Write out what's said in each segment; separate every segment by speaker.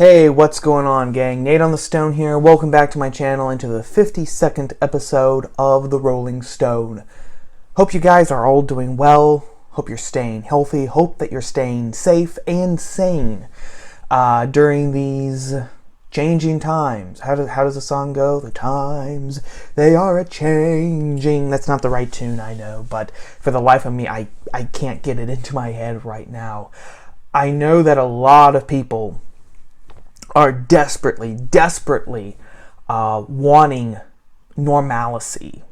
Speaker 1: Hey, what's going on, gang? Nate on the Stone here. Welcome back to my channel and to the 52nd episode of The Rolling Stone. Hope you guys are all doing well. Hope you're staying healthy. Hope that you're staying safe and sane during these changing times. How does the song go? The times, they are a-changing. That's not the right tune, I know, but for the life of me, I can't get it into my head right now. I know that a lot of people are desperately wanting normalcy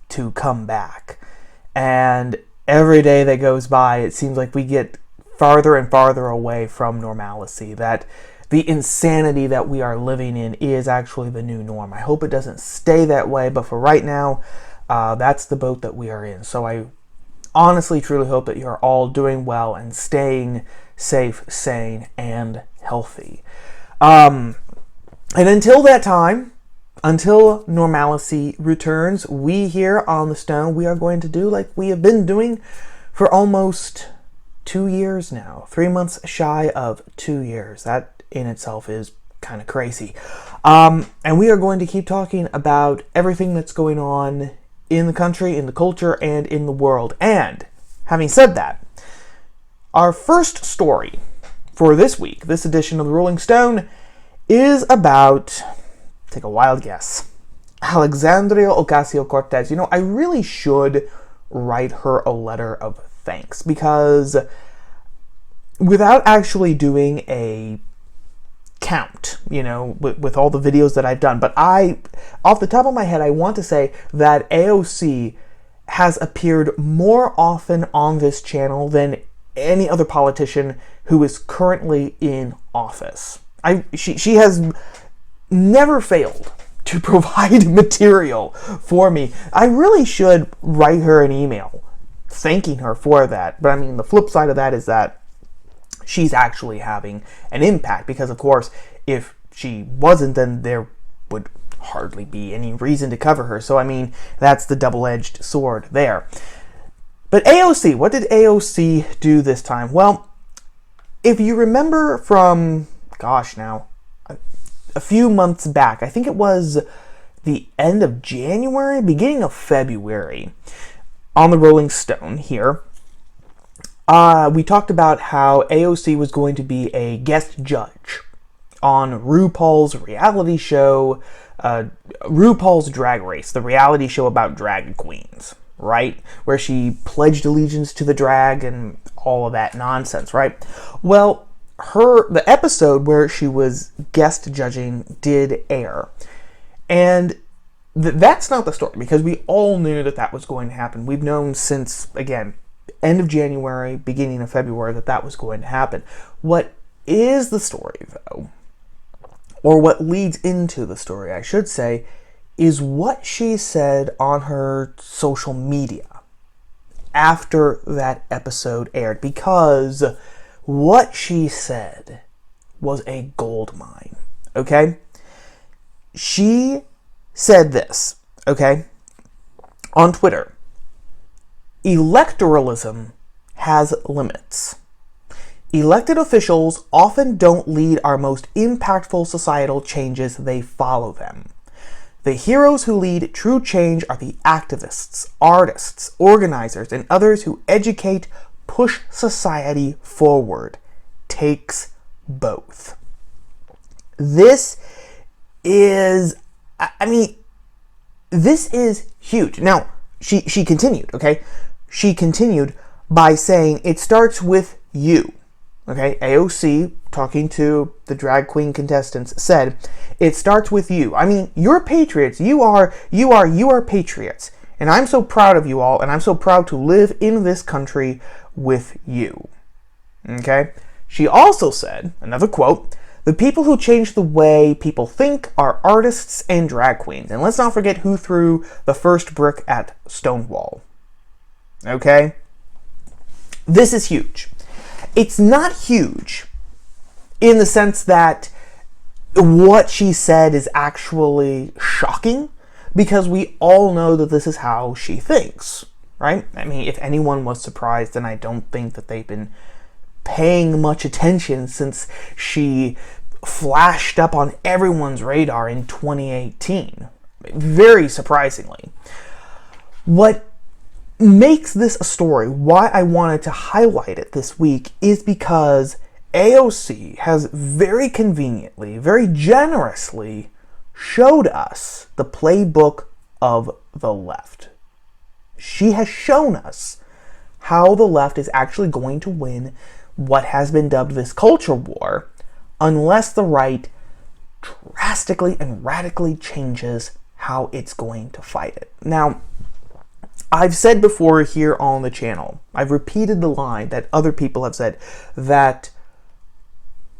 Speaker 1: to come back. And every day that goes by, it seems like we get farther and farther away from normalcy, that the insanity that we are living in is actually the new norm. I hope it doesn't stay that way, but for right now, that's the boat that we are in. So I honestly, truly hope that you're all doing well and staying safe, sane, and healthy. And until that time, until normalcy returns, we here on the Stone, we are going to do like we have been doing for almost 2 years now. 3 months shy of 2 years. That in itself is kind of crazy. And we are going to keep talking about everything that's going on in the country, in the culture, and in the world. And having said that, our first story for this week, this edition of the Rolling Stone, is about, take a wild guess, Alexandria Ocasio-Cortez. You know, I really should write her a letter of thanks, because without actually doing a count, you know, with all the videos that I've done, but off the top of my head, I want to say that AOC has appeared more often on this channel than any other politician who is currently in office. She has never failed to provide material for me. I really should write her an email thanking her for that. But I mean, the flip side of that is that she's actually having an impact, because of course, if she wasn't, then there would hardly be any reason to cover her. So I mean, that's the double-edged sword there. But AOC, what did AOC do this time? Well, if you remember from, gosh, now, a few months back, I think it was the end of January, beginning of February, on the Rolling Stone here, we talked about how AOC was going to be a guest judge on RuPaul's reality show, RuPaul's Drag Race, the reality show about drag queens, right? Where she pledged allegiance to the drag and all of that nonsense, right? Well, the episode where she was guest judging did air. And that's not the story, because we all knew that that was going to happen. We've known since, again, end of January, beginning of February, that was going to happen. What is the story, though, or what leads into the story, I should say, is what she said on her social media after that episode aired, because what she said was a gold mine, okay? She said this, okay, on Twitter: electoralism has limits. Elected officials often don't lead our most impactful societal changes, they follow them. The heroes who lead true change are the activists, artists, organizers, and others who educate, push society forward. Takes both. This is, this is huge. Now, she continued, okay? She continued by saying, it starts with you. Okay, AOC, talking to the drag queen contestants, said, it starts with you. I mean, you're patriots. You are patriots. And I'm so proud of you all, and I'm so proud to live in this country with you. Okay? She also said, another quote, the people who change the way people think are artists and drag queens. And let's not forget who threw the first brick at Stonewall. Okay? This is huge. It's not huge in the sense that what she said is actually shocking, because we all know that this is how she thinks, right? I mean, if anyone was surprised, then I don't think that they've been paying much attention since she flashed up on everyone's radar in 2018. Very surprisingly. What makes this a story, why I wanted to highlight it this week, is because AOC has very conveniently, very generously showed us the playbook of the left. She has shown us how the left is actually going to win what has been dubbed this culture war unless the right drastically and radically changes how it's going to fight it. Now, I've said before here on the channel, I've repeated the line that other people have said, that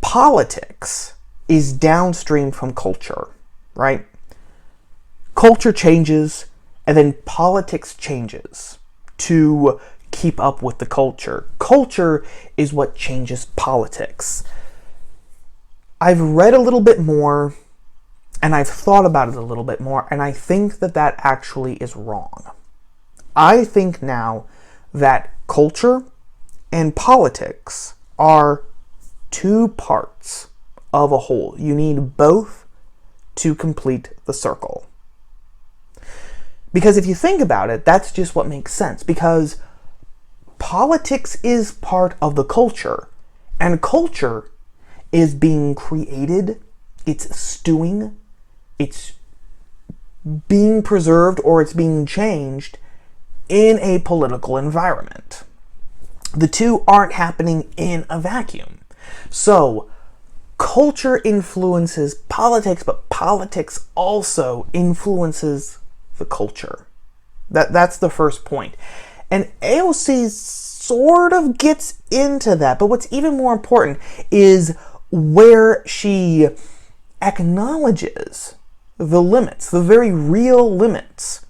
Speaker 1: politics is downstream from culture, right? Culture changes, and then politics changes to keep up with the culture. Culture is what changes politics. I've read a little bit more, and I've thought about it a little bit more, and I think that that actually is wrong. I think now that culture and politics are two parts of a whole. You need both to complete the circle. Because if you think about it, that's just what makes sense. Because politics is part of the culture, and culture is being created, it's stewing, it's being preserved, or it's being changed in a political environment. The two aren't happening in a vacuum. So, culture influences politics, but politics also influences the culture. That's the first point. And AOC sort of gets into that, but what's even more important is where she acknowledges the limits, the very real limits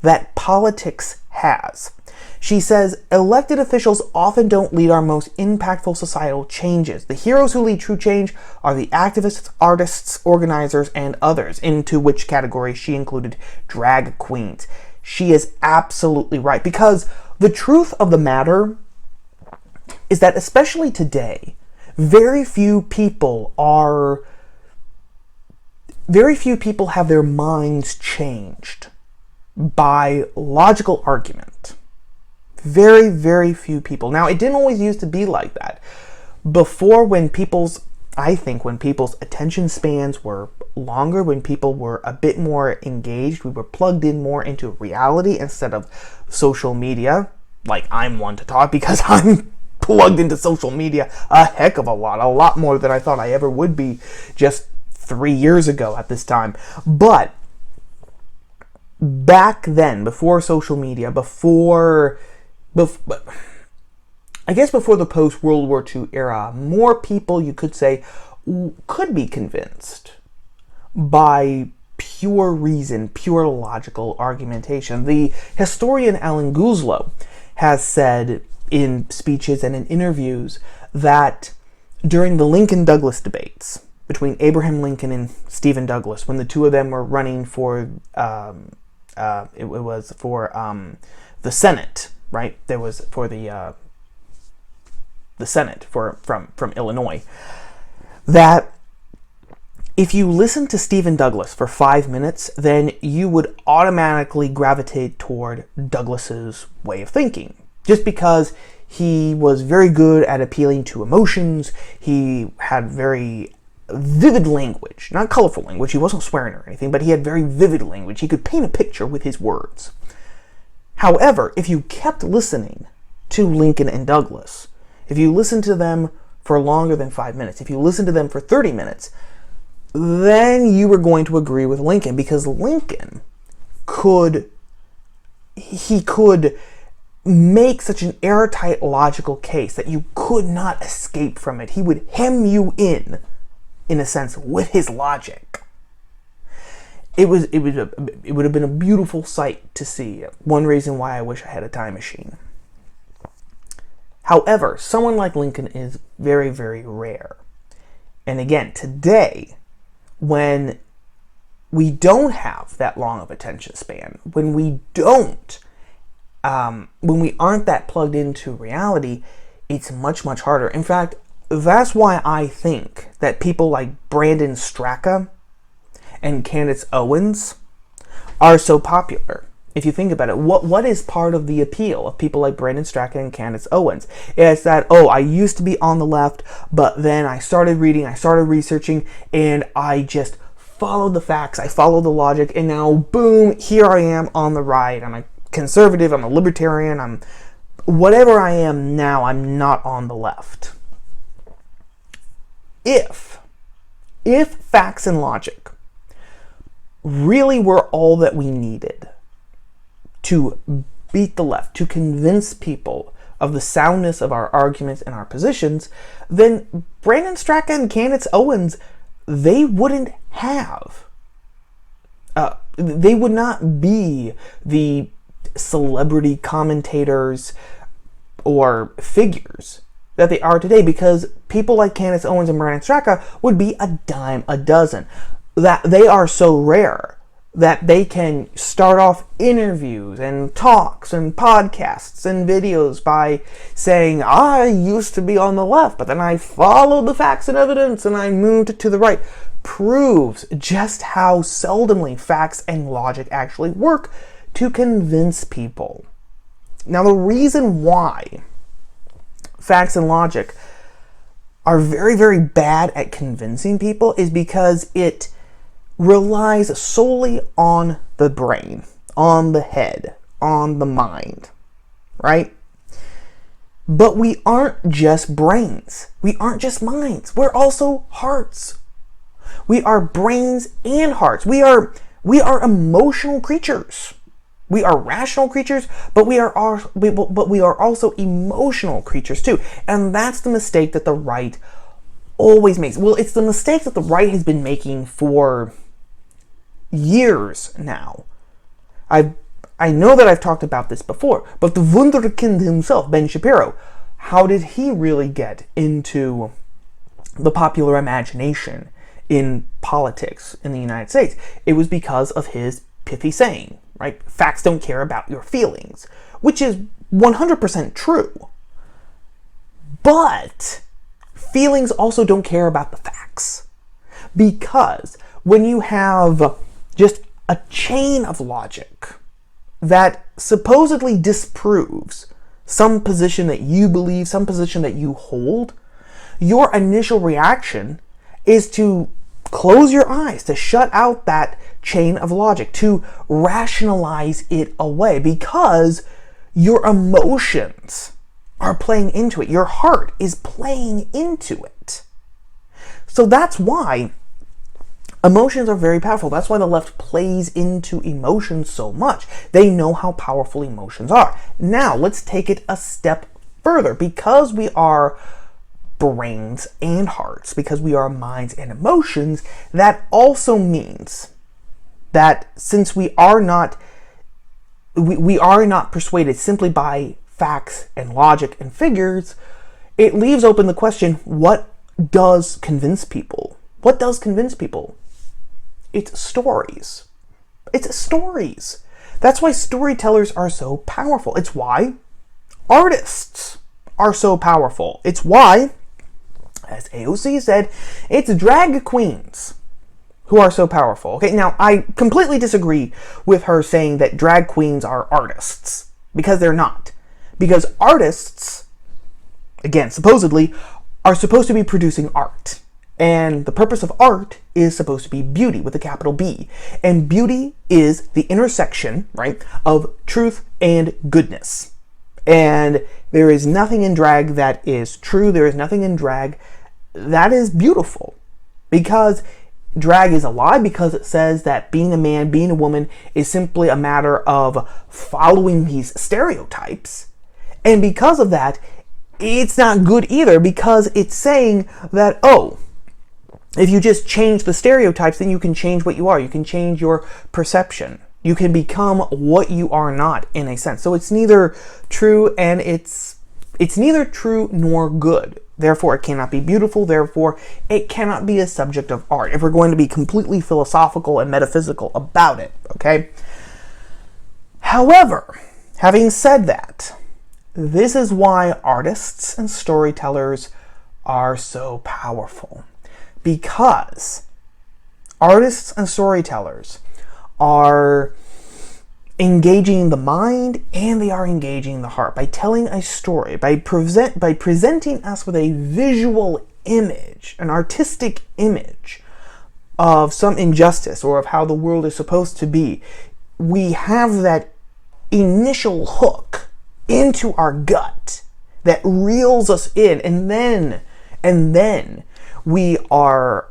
Speaker 1: that politics has. She says, elected officials often don't lead our most impactful societal changes. The heroes who lead true change are the activists, artists, organizers, and others, into which category she included drag queens. She is absolutely right, because the truth of the matter is that, especially today, very few people have their minds changed by logical argument. Very, very few people. Now, it didn't always used to be like that. Before, when people's attention spans were longer, when people were a bit more engaged, we were plugged in more into reality instead of social media. Like, I'm one to talk because I'm plugged into social media a heck of a lot more than I thought I ever would be just 3 years ago at this time. But back then, before social media, I guess before the post-World War II era, more people, you could say, could be convinced by pure reason, pure logical argumentation. The historian Alan Guzlo has said in speeches and in interviews that during the Lincoln-Douglas debates between Abraham Lincoln and Stephen Douglas, when the two of them were running for, it was for the Senate, right? There was for the Senate from Illinois. That if you listen to Stephen Douglas for 5 minutes, then you would automatically gravitate toward Douglas's way of thinking, just because he was very good at appealing to emotions. He had very vivid language, not colorful language. He wasn't swearing or anything, but he had very vivid language. He could paint a picture with his words. However, if you kept listening to Lincoln and Douglas, if you listened to them for longer than 5 minutes, if you listened to them for 30 minutes, then you were going to agree with Lincoln, because Lincoln could make such an airtight logical case that you could not escape from it. He would hem you in a sense, with his logic. It would have been a beautiful sight to see. One reason why I wish I had a time machine. However, someone like Lincoln is very, very rare. And again, today, when we don't have that long of attention span, when we aren't that plugged into reality, it's much, much harder. In fact, that's why I think that people like Brandon Straka and Candace Owens are so popular. If you think about it, what is part of the appeal of people like Brandon Straka and Candace Owens? It's that, oh, I used to be on the left, but then I started reading, I started researching, and I just followed the facts, I followed the logic, and now, boom, here I am on the right. I'm a conservative, I'm a libertarian, I'm whatever I am now, I'm not on the left. If facts and logic really were all that we needed to beat the left, to convince people of the soundness of our arguments and our positions, then Brandon Straka and Candace Owens, they wouldn't have. They would not be the celebrity commentators or figures that they are today, because people like Candace Owens and Brandon Straka would be a dime a dozen. That they are so rare that they can start off interviews and talks and podcasts and videos by saying, I used to be on the left, but then I followed the facts and evidence and I moved to the right. Proves just how seldomly facts and logic actually work to convince people. Now, the reason why facts and logic are very, very bad at convincing people is because it relies solely on the brain, on the head, on the mind, right? But we aren't just brains. We aren't just minds. We're also hearts. We are brains and hearts. We are emotional creatures. We are rational creatures, but we are also emotional creatures too. And that's the mistake that the right always makes. Well, it's the mistake that the right has been making for years now. I know that I've talked about this before, but the wunderkind himself, Ben Shapiro, how did he really get into the popular imagination in politics in the United States? It was because of his pithy saying, right? Facts don't care about your feelings, which is 100% true. But feelings also don't care about the facts. Because when you have just a chain of logic that supposedly disproves some position that you believe, some position that you hold, your initial reaction is to close your eyes, to shut out that chain of logic, to rationalize it away, because your emotions are playing into it. Your heart is playing into it. So that's why emotions are very powerful. That's why the left plays into emotions so much. They know how powerful emotions are. Now, let's take it a step further. Because we are brains and hearts, because we are minds and emotions, that also means that since we are not persuaded simply by facts and logic and figures, it leaves open the question, what does convince people? What does convince people? It's stories. It's stories. That's why storytellers are so powerful. It's why artists are so powerful. It's why, as AOC said, it's drag queens who are so powerful. Okay, now I completely disagree with her saying that drag queens are artists, because they're not. Because artists, again, supposedly, are supposed to be producing art. And the purpose of art is supposed to be beauty with a capital B. And beauty is the intersection, right, of truth and goodness. And there is nothing in drag that is true. There is nothing in drag that is beautiful. Because drag is a lie, because it says that being a man, being a woman is simply a matter of following these stereotypes. And because of that, it's not good either, because it's saying that, oh, if you just change the stereotypes, then you can change what you are. You can change your perception. You can become what you are not, in a sense. So it's neither true and it's neither true nor good. Therefore, it cannot be beautiful. Therefore, it cannot be a subject of art, if we're going to be completely philosophical and metaphysical about it, okay? However, having said that, this is why artists and storytellers are so powerful? Because artists and storytellers are engaging the mind and they are engaging the heart by telling a story, by presenting us with a visual image, an artistic image of some injustice or of how the world is supposed to be. We have that initial hook into our gut that reels us in, and then we are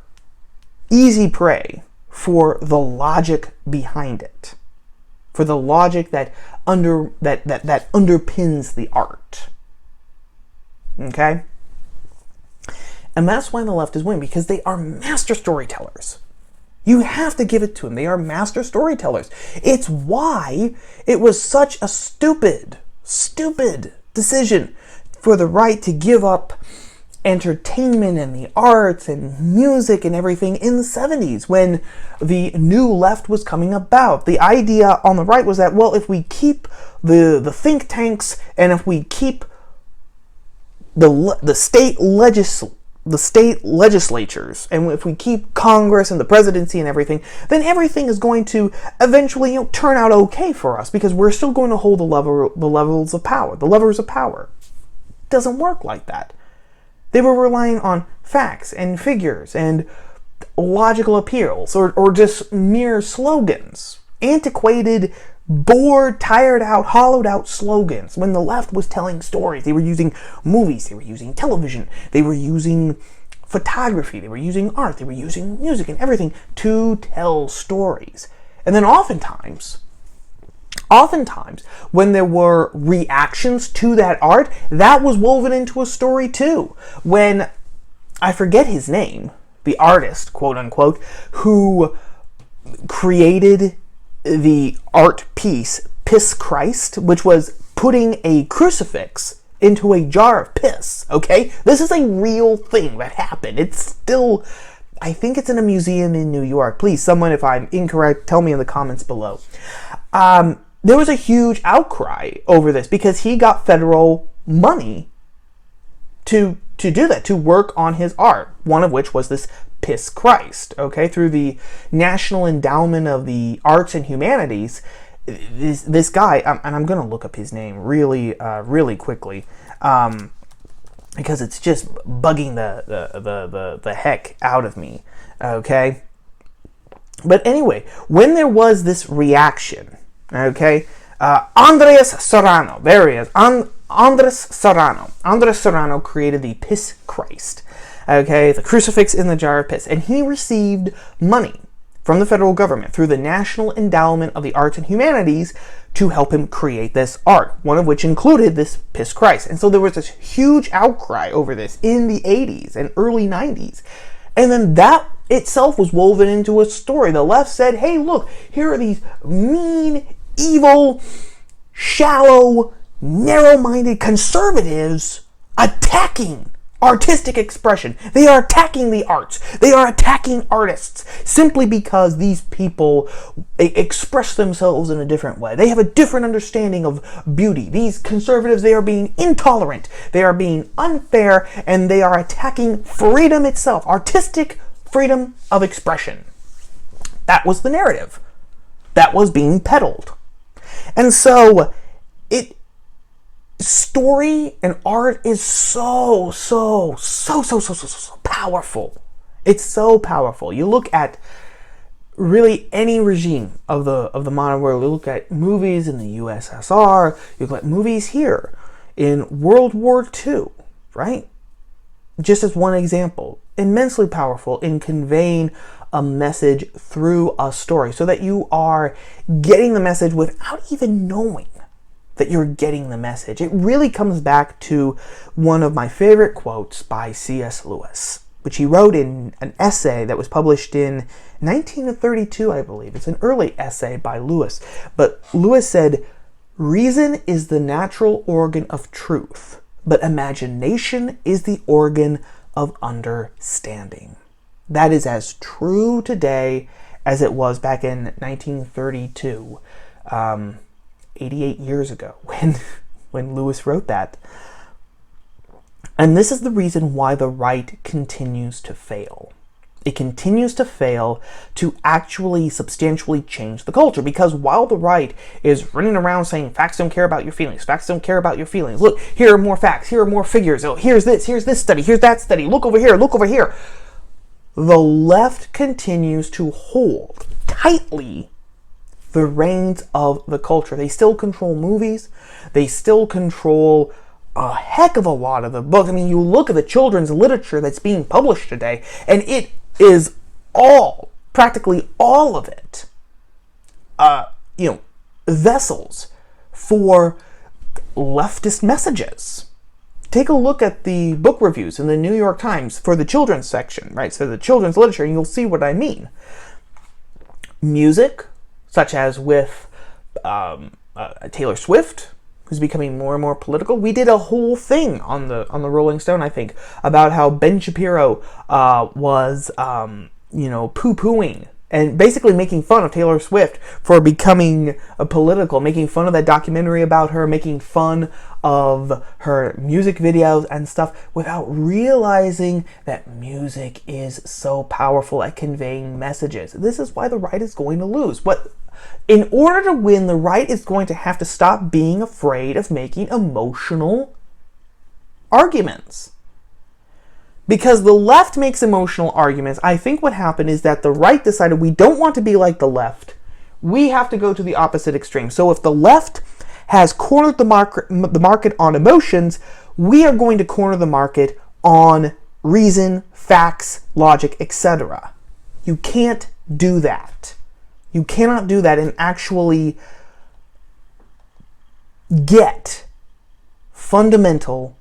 Speaker 1: easy prey for the logic behind it, for the logic that underpins the art. Okay? And that's why the left is winning, because they are master storytellers. You have to give it to them. They are master storytellers. It's why it was such a stupid decision for the right to give up entertainment and the arts and music and everything in the 70s when the new left was coming about. The idea on the right was that, well, if we keep the think tanks and if we keep the state legislatures, and if we keep Congress and the presidency and everything, then everything is going to eventually, turn out okay for us, because we're still going to hold the levers of power. It doesn't work like that. They were relying on facts and figures and logical appeals, or just mere slogans, antiquated, bored, tired out, hollowed out slogans. When the left was telling stories, they were using movies, they were using television, they were using photography, they were using art, they were using music and everything to tell stories. And then oftentimes, when there were reactions to that art, that was woven into a story too. When, I forget his name, the artist, quote unquote, who created the art piece Piss Christ, which was putting a crucifix into a jar of piss, okay? This is a real thing that happened. It's still, I think it's in a museum in New York. Please, someone, if I'm incorrect, tell me in the comments below. There was a huge outcry over this because he got federal money to do that, to work on his art, one of which was this Piss Christ, okay? Through the National Endowment of the Arts and Humanities, this guy, and I'm going to look up his name really quickly, because it's just bugging the heck out of me, okay? But anyway, when there was this reaction, okay, Andres Serrano, there he is, Andres Serrano created the Piss Christ, okay, the crucifix in the jar of piss, and he received money from the federal government through the National Endowment of the Arts and Humanities to help him create this art, one of which included this Piss Christ. And so there was this huge outcry over this in the 80s and early 90s. And then that itself was woven into a story. The left said, hey, look, here are these mean, evil, shallow, narrow-minded conservatives attacking artistic expression. They are attacking the arts. They are attacking artists simply because these people express themselves in a different way. They have a different understanding of beauty. These conservatives, they are being intolerant. They are being unfair, and they are attacking freedom itself, artistic freedom of expression. That was the narrative that was being peddled. And so story and art is so powerful. It's so powerful. You look at really any regime of the modern world. You look at movies in the USSR. You look at movies here in World War II, right? Just as one example, immensely powerful in conveying a message through a story, so that you are getting the message without even knowing that you're getting the message. It really comes back to one of my favorite quotes by C.S. Lewis, which he wrote in an essay that was published in 1932, I believe. It's an early essay by Lewis. But Lewis said, "Reason is the natural organ of truth, but imagination is the organ of understanding." That is as true today as it was back in 1932. 88 years ago when Lewis wrote that. And this is the reason why the right continues to fail. It continues to fail to actually substantially change the culture, because while the right is running around saying facts don't care about your feelings, facts don't care about your feelings, look, here are more facts, here are more figures, oh, here's this study, here's that study, look over here, the left continues to hold tightly the reins of the culture. They still control movies, they still control a heck of a lot of the books. I mean, you look at the children's literature that's being published today, and it is practically all of it, vessels for leftist messages. Take a look at the book reviews in the New York Times for the children's section, right? So the children's literature, and you'll see what I mean. Music, such as with Taylor Swift, who's becoming more and more political. We did a whole thing on the Rolling Stone, I think, about how Ben Shapiro was poo-pooing and basically making fun of Taylor Swift for becoming political, making fun of that documentary about her, making fun of her music videos and stuff, without realizing that music is so powerful at conveying messages. This is why the right is going to lose. In order to win, the right is going to have to stop being afraid of making emotional arguments. Because the left makes emotional arguments, I think what happened is that the right decided we don't want to be like the left. We have to go to the opposite extreme. So if the left has cornered the market on emotions, we are going to corner the market on reason, facts, logic, etc. You can't do that. You cannot do that and actually get fundamental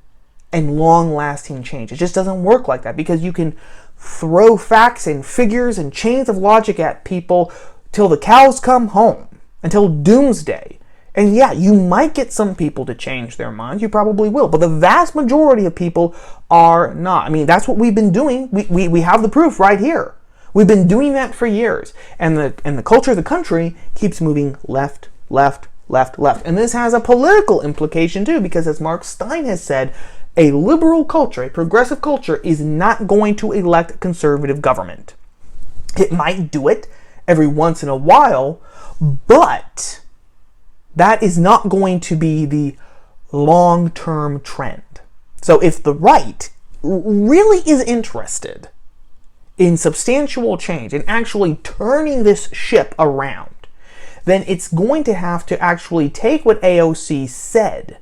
Speaker 1: and long-lasting change. It just doesn't work like that, because you can throw facts and figures and chains of logic at people till the cows come home, until doomsday. And yeah, you might get some people to change their minds. You probably will. But the vast majority of people are not. I mean, that's what we've been doing. We have the proof right here. We've been doing that for years. And the culture of the country keeps moving left, left, left, left. And this has a political implication too, because as Mark Stein has said, a liberal culture, a progressive culture, is not going to elect a conservative government. It might do it every once in a while, but that is not going to be the long-term trend. So if the right really is interested in substantial change and actually turning this ship around, then it's going to have to actually take what AOC said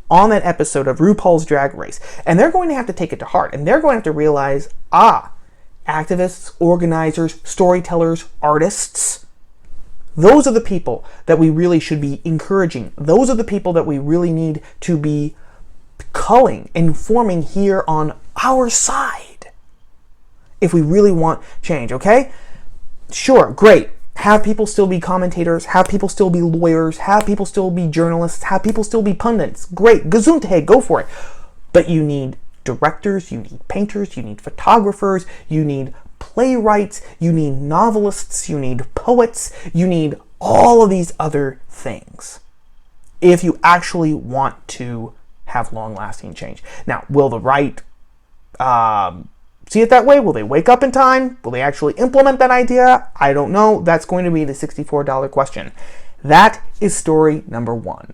Speaker 1: on that episode of RuPaul's Drag Race, and they're going to have to take it to heart, and they're going to have to realize, activists, organizers, storytellers, artists, those are the people that we really should be encouraging. Those are the people that we really need to be culling and forming here on our side if we really want change, okay? Sure, great. Have people still be commentators, have people still be lawyers, have people still be journalists, have people still be pundits. Great, gesundheit, go for it. But you need directors, you need painters, you need photographers, you need playwrights, you need novelists, you need poets, you need all of these other things if you actually want to have long-lasting change. Now, will the right see it that way? Will they wake up in time? Will they actually implement that idea? I don't know. That's going to be the $64 question. That is story number 1.